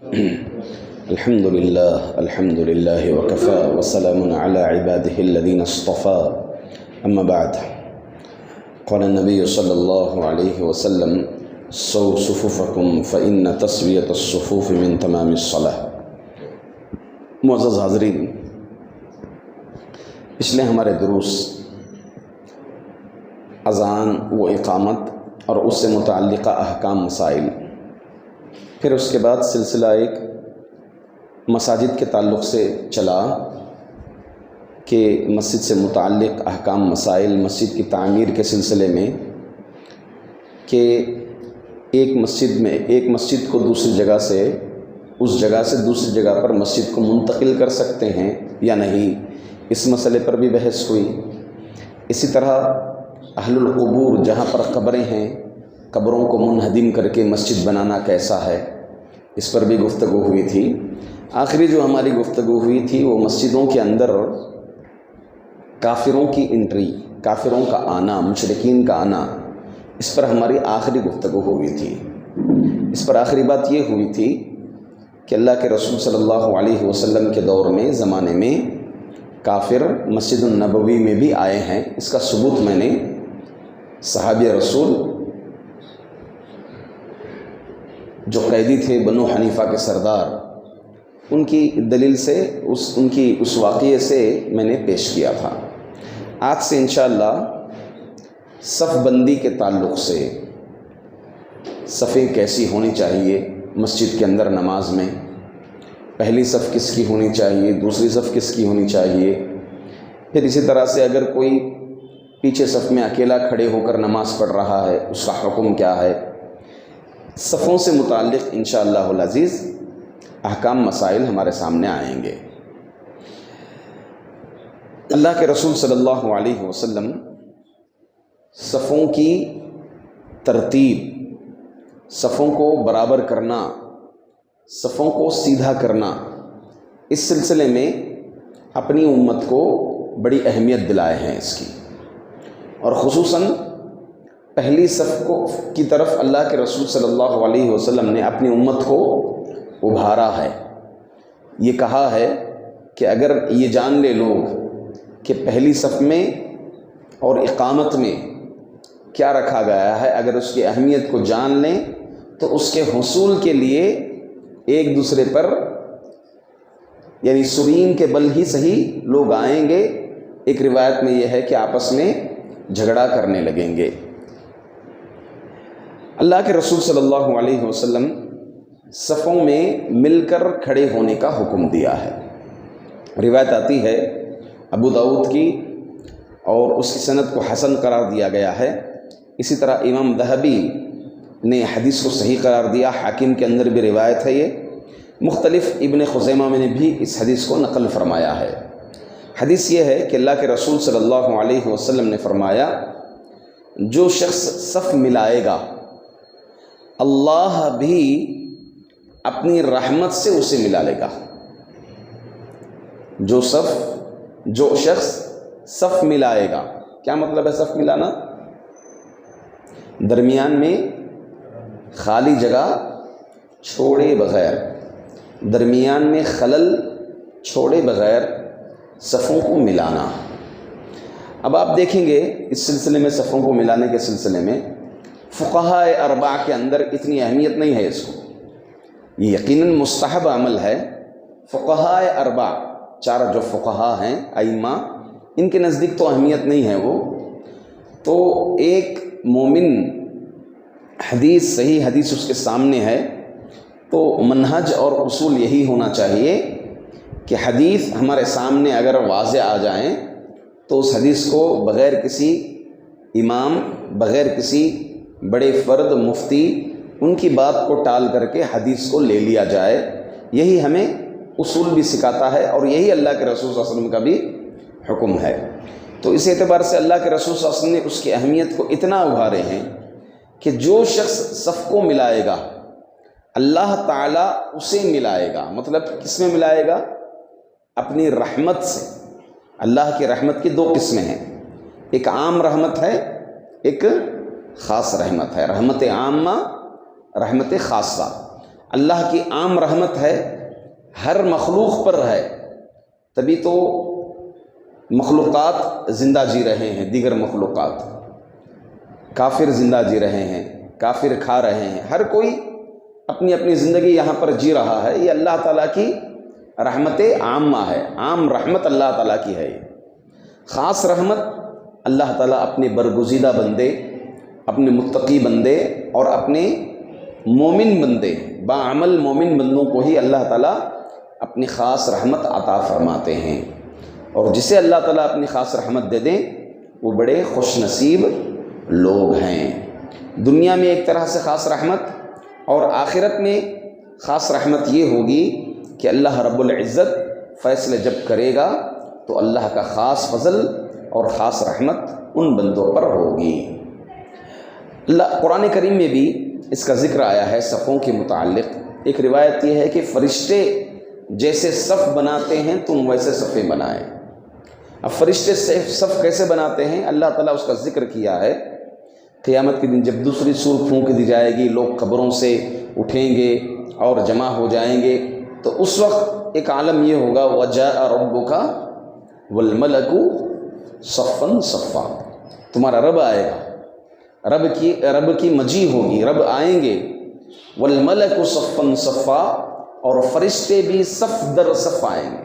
الحمد لله وكفى وسلام على عباده الذين اصطفى أما بعد قال النبي صلى الله عليه وسلم سووا صفوفكم فإن تسوية الصفوف من تمام الصلاة۔ معزز حاضرین، پچھلے ہمارے دروس اذان و اقامت اور اس سے متعلقہ احکام مسائل، پھر اس کے بعد سلسلہ ایک مساجد کے تعلق سے چلا کہ مسجد سے متعلق احکام مسائل، مسجد کی تعمیر کے سلسلے میں کہ ایک مسجد کو دوسری جگہ سے، اس جگہ سے دوسری جگہ پر مسجد کو منتقل کر سکتے ہیں یا نہیں، اس مسئلے پر بھی بحث ہوئی۔ اسی طرح اہل القبور، جہاں پر قبریں ہیں، قبروں کو منہدم کر کے مسجد بنانا کیسا ہے، اس پر بھی گفتگو ہوئی تھی۔ آخری جو ہماری گفتگو ہوئی تھی وہ مسجدوں کے اندر کافروں کی انٹری، کافروں کا آنا، مشرکین کا آنا، اس پر ہماری آخری گفتگو ہوئی تھی۔ اس پر آخری بات یہ ہوئی تھی کہ اللہ کے رسول صلی اللہ علیہ وسلم کے دور میں، زمانے میں کافر مسجد النبوی میں بھی آئے ہیں۔ اس کا ثبوت میں نے صحابی رسول جو قیدی تھے، بنو حنیفہ کے سردار، ان کی دلیل سے، ان کی اس واقعے سے میں نے پیش کیا تھا۔ آج سے انشاءاللہ صف بندی کے تعلق سے، صفیں کیسی ہونی چاہیے مسجد کے اندر نماز میں، پہلی صف کس کی ہونی چاہیے، دوسری صف کس کی ہونی چاہیے، پھر اسی طرح سے اگر کوئی پیچھے صف میں اکیلا کھڑے ہو کر نماز پڑھ رہا ہے، اس کا حکم کیا ہے، صفوں سے متعلق انشاءاللہ العزیز احکام مسائل ہمارے سامنے آئیں گے۔ اللہ کے رسول صلی اللہ علیہ وسلم صفوں کی ترتیب، صفوں کو برابر کرنا، صفوں کو سیدھا کرنا، اس سلسلے میں اپنی امت کو بڑی اہمیت دلائے ہیں اس کی، اور خصوصاً پہلی صف کی طرف اللہ کے رسول صلی اللہ علیہ وسلم نے اپنی امت کو ابھارا ہے۔ یہ کہا ہے کہ اگر یہ جان لے لوگ کہ پہلی صف میں اور اقامت میں کیا رکھا گیا ہے، اگر اس کی اہمیت کو جان لیں تو اس کے حصول کے لیے ایک دوسرے پر، یعنی سرین کے بل ہی صحیح لوگ آئیں گے۔ ایک روایت میں یہ ہے کہ آپس میں جھگڑا کرنے لگیں گے۔ اللہ کے رسول صلی اللہ علیہ وسلم صفوں میں مل کر کھڑے ہونے کا حکم دیا ہے۔ روایت آتی ہے ابو داؤد کی، اور اس کی سند کو حسن قرار دیا گیا ہے۔ اسی طرح امام ذہبی نے حدیث کو صحیح قرار دیا، حاکم کے اندر بھی روایت ہے یہ، مختلف ابن خزیمہ میں نے بھی اس حدیث کو نقل فرمایا ہے۔ حدیث یہ ہے کہ اللہ کے رسول صلی اللہ علیہ وسلم نے فرمایا، جو شخص صف ملائے گا اللہ بھی اپنی رحمت سے اسے ملا لے گا۔ جو شخص صف ملائے گا، کیا مطلب ہے صف ملانا؟ درمیان میں خالی جگہ چھوڑے بغیر، درمیان میں خلل چھوڑے بغیر صفوں کو ملانا۔ اب آپ دیکھیں گے اس سلسلے میں، صفوں کو ملانے کے سلسلے میں فقہاء اربعہ کے اندر اتنی اہمیت نہیں ہے اس کو، یہ یقیناً مستحب عمل ہے۔ فقہاء اربعہ، چار جو فقہاء ہیں، ائمہ، ان کے نزدیک تو اہمیت نہیں ہے وہ۔ تو ایک مومن حدیث، صحیح حدیث اس کے سامنے ہے، تو منہج اور اصول یہی ہونا چاہیے کہ حدیث ہمارے سامنے اگر واضح آ جائیں تو اس حدیث کو بغیر کسی امام، بغیر کسی بڑے فرد، مفتی، ان کی بات کو ٹال کر کے حدیث کو لے لیا جائے۔ یہی ہمیں اصول بھی سکھاتا ہے، اور یہی اللہ کے رسول صلی اللہ علیہ وسلم کا بھی حکم ہے۔ تو اس اعتبار سے اللہ کے رسول صلی اللہ علیہ وسلم نے اس کی اہمیت کو اتنا ابھارے ہیں کہ جو شخص صف کو ملائے گا اللہ تعالیٰ اسے ملائے گا۔ مطلب کس میں ملائے گا؟ اپنی رحمت سے۔ اللہ کی رحمت کی دو قسمیں ہیں، ایک عام رحمت ہے، ایک خاص رحمت ہے، رحمت عامہ، رحمت خاصہ۔ اللہ کی عام رحمت ہے، ہر مخلوق پر ہے، تبھی تو مخلوقات زندہ جی رہے ہیں، دیگر مخلوقات، کافر زندہ جی رہے ہیں، کافر کھا رہے ہیں، ہر کوئی اپنی اپنی زندگی یہاں پر جی رہا ہے۔ یہ اللہ تعالیٰ کی رحمت عامہ ہے، عام رحمت اللہ تعالیٰ کی ہے۔ خاص رحمت اللہ تعالیٰ اپنے برگزیدہ بندے، اپنے متقی بندے اور اپنے مومن بندے، باعمل مومن بندوں کو ہی اللہ تعالیٰ اپنی خاص رحمت عطا فرماتے ہیں، اور جسے اللہ تعالیٰ اپنی خاص رحمت دے دیں وہ بڑے خوش نصیب لوگ ہیں۔ دنیا میں ایک طرح سے خاص رحمت، اور آخرت میں خاص رحمت یہ ہوگی کہ اللہ رب العزت فیصلے جب کرے گا تو اللہ کا خاص فضل اور خاص رحمت ان بندوں پر ہوگی۔ اللہ قرآن کریم میں بھی اس کا ذکر آیا ہے صفوں کے متعلق۔ ایک روایت یہ ہے کہ فرشتے جیسے صف بناتے ہیں تم ویسے صفیں بنائیں۔ اب فرشتے صف کیسے بناتے ہیں اللہ تعالیٰ اس کا ذکر کیا ہے۔ قیامت کے دن جب دوسری سور پھونک دی جائے گی، لوگ قبروں سے اٹھیں گے اور جمع ہو جائیں گے، تو اس وقت ایک عالم یہ ہوگا وَجَاءَ رَبُّكَ وَالْمَلَكُ صَفًّا صَفًّا، تمہارا رب آئے گا، رب کی مجیء ہوگی، رب آئیں گے، وَالْمَلَكُ صَفًّا صَفًّا، اور فرشتے بھی صف در صف آئیں گے،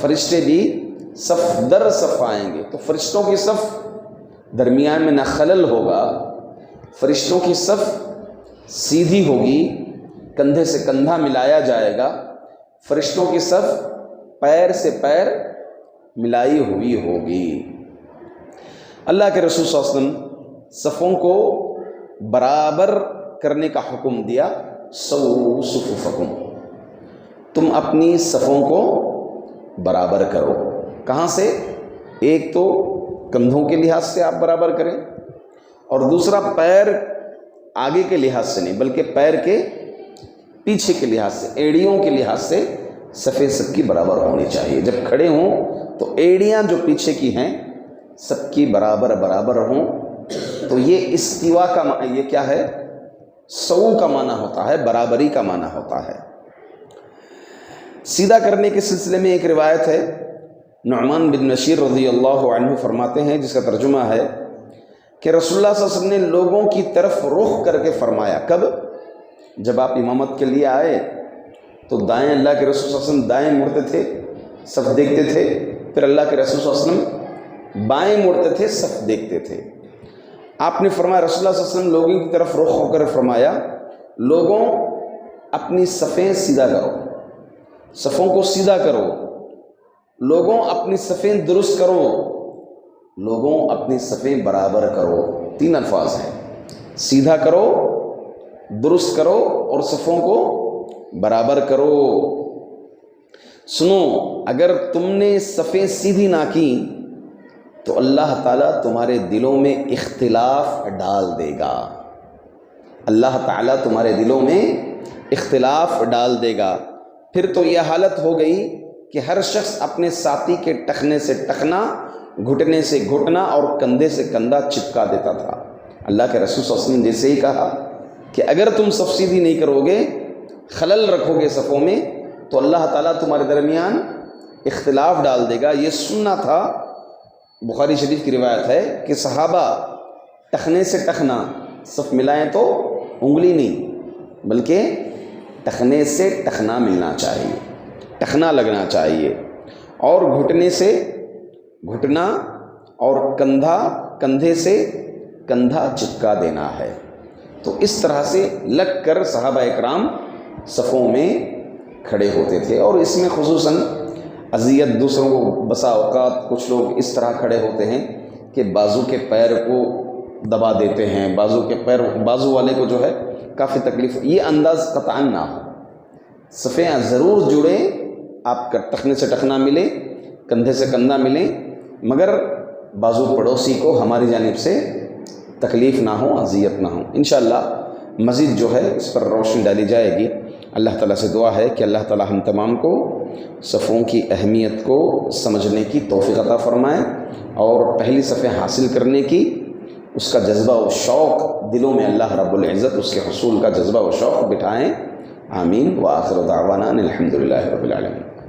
فرشتے بھی صف در صف آئیں گے۔ تو فرشتوں کی صف درمیان میں نہ خلل ہوگا، فرشتوں کی صف سیدھی ہوگی، کندھے سے کندھا ملایا جائے گا، فرشتوں کی صف پیر سے پیر ملائی ہوئی ہوگی۔ اللہ کے رسول صلی اللہ علیہ وسلم صفوں کو برابر کرنے کا حکم دیا، سووا صفوفکم، تم اپنی صفوں کو برابر کرو۔ کہاں سے؟ ایک تو کندھوں کے لحاظ سے آپ برابر کریں، اور دوسرا پیر آگے کے لحاظ سے نہیں بلکہ پیر کے پیچھے کے لحاظ سے، ایڑیوں کے لحاظ سے صفیں سب کی برابر ہونی چاہیے۔ جب کھڑے ہوں تو ایڑیاں جو پیچھے کی ہیں سب کی برابر ہوں۔ تو یہ استوا کا یہ کیا ہے؟ سو کا معنی ہوتا ہے، برابری کا معنی ہوتا ہے۔ سیدھا کرنے کے سلسلے میں ایک روایت ہے، نعمان بن بشیر رضی اللہ عنہ فرماتے ہیں، جس کا ترجمہ ہے کہ رسول اللہ صلی اللہ علیہ وسلم نے لوگوں کی طرف رخ کر کے فرمایا۔ کب؟ جب آپ امامت کے لیے آئے تو دائیں اللہ کے رسول صلی اللہ علیہ وسلم دائیں مڑتے تھے، صف دیکھتے تھے، پھر اللہ کے رسول صلی اللہ علیہ وسلم بائیں مڑتے تھے، صف دیکھتے تھے۔ آپ نے فرمایا، رسول اللہ صلی اللہ علیہ وسلم لوگوں کی طرف رخ ہو کر فرمایا، لوگوں اپنی صفیں سیدھا کرو، صفوں کو سیدھا کرو، لوگوں اپنی صفیں درست کرو، لوگوں اپنی صفیں برابر کرو۔ تین الفاظ ہیں، سیدھا کرو، درست کرو اور صفوں کو برابر کرو۔ سنو، اگر تم نے صفیں سیدھی نہ کی تو اللہ تعالیٰ تمہارے دلوں میں اختلاف ڈال دے گا، اللہ تعالیٰ تمہارے دلوں میں اختلاف ڈال دے گا۔ پھر تو یہ حالت ہو گئی کہ ہر شخص اپنے ساتھی کے ٹخنے سے ٹخنا، گھٹنے سے گھٹنا اور کندھے سے کندھا چپکا دیتا تھا۔ اللہ کے رسول صلی اللہ علیہ وسلم نے جیسے ہی کہا کہ اگر تم صف سیدھی نہیں کرو گے، خلل رکھو گے صفوں میں، تو اللہ تعالیٰ تمہارے درمیان اختلاف ڈال دے گا۔ یہ سننا تھا، بخاری شریف کی روایت ہے کہ صحابہ ٹخنے سے ٹخنا، صف ملائیں تو انگلی نہیں بلکہ ٹخنے سے ٹخنا ملنا چاہیے، ٹخنا لگنا چاہیے، اور گھٹنے سے گھٹنا اور کندھے سے کندھا چپکا دینا ہے۔ تو اس طرح سے لگ کر صحابہ اکرام صفوں میں کھڑے ہوتے تھے، اور اس میں خصوصاً اذیت دوسروں کو بسا اوقات کچھ لوگ اس طرح کھڑے ہوتے ہیں کہ بازو کے پیر کو دبا دیتے ہیں، بازو والے کو جو ہے کافی تکلیف۔ یہ انداز قطعاً نہ ہو، صفیں ضرور جڑیں، آپ کا ٹخنے سے ٹخنا ملے، کندھے سے کندھا ملے، مگر بازو پڑوسی کو ہماری جانب سے تکلیف نہ ہو، اذیت نہ ہو۔ انشاءاللہ مزید جو ہے اس پر روشنی ڈالی جائے گی۔ اللہ تعالیٰ سے دعا ہے کہ اللہ تعالیٰ ہم تمام کو صفوں کی اہمیت کو سمجھنے کی توفیق عطا فرمائے، اور پہلی صفیں حاصل کرنے کی اس کا جذبہ و شوق دلوں میں اللہ رب العزت اس کے حصول کا جذبہ و شوق بٹھائیں. آمین. وآخر دعوانا الحمدللہ رب العالمین.